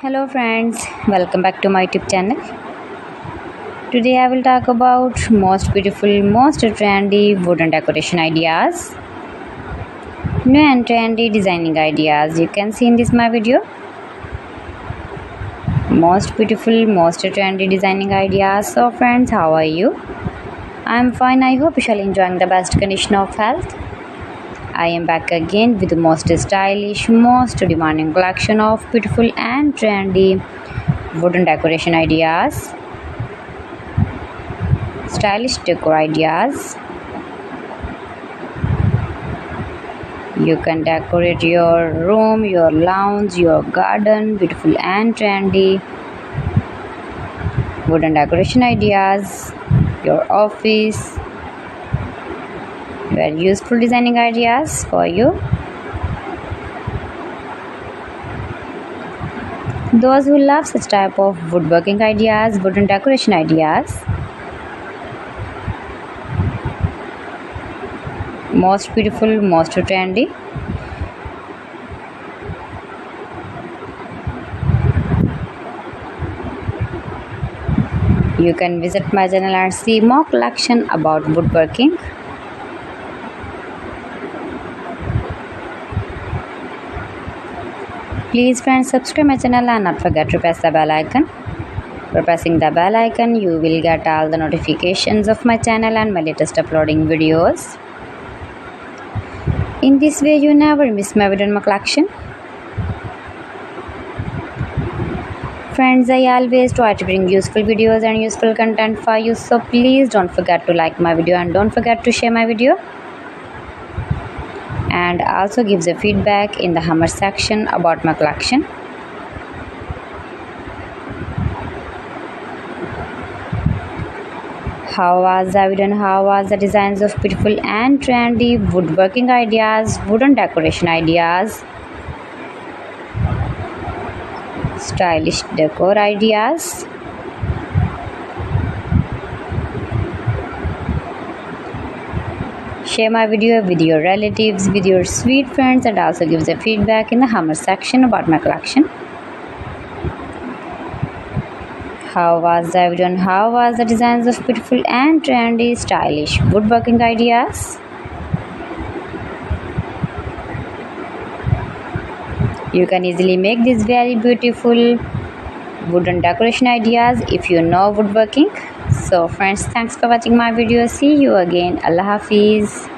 Hello friends, welcome back to my YouTube channel. Today I will talk about most beautiful, most trendy wooden decoration ideas. New and trendy designing ideas you can see in this my video. Most beautiful, most trendy designing ideas. So friends, how are you? I am fine. I hope you shall enjoying the best condition of health. I am back again with the most stylish, most demanding collection of beautiful and trendy wooden decoration ideas, stylish decor ideas. You can decorate your room, your lounge, your garden, beautiful and trendy wooden decoration ideas, your office. Very useful designing ideas for you. Those who love such type of woodworking ideas, wooden decoration ideas. Most beautiful, most trendy. You can visit my channel and see more collection about woodworking. Please friends, subscribe my channel and not forget to press the bell icon. By pressing the bell icon, you will get all the notifications of my channel and my latest uploading videos. In this way, you never miss my video in my collection. Friends, I always try to bring useful videos and useful content for you. So please don't forget to like my video and don't forget to share my video. And also give the feedback in the comment section about my collection. How was the video and how was the designs of beautiful and trendy woodworking ideas, wooden decoration ideas, stylish decor ideas. Share my video with your relatives, with your sweet friends, and also give the feedback in the comment section about my collection. How was the video and how was the designs of beautiful and trendy stylish woodworking ideas? You can easily make these very beautiful wooden decoration ideas if you know woodworking. So friends, thanks for watching my video. See you again. Allah Hafiz.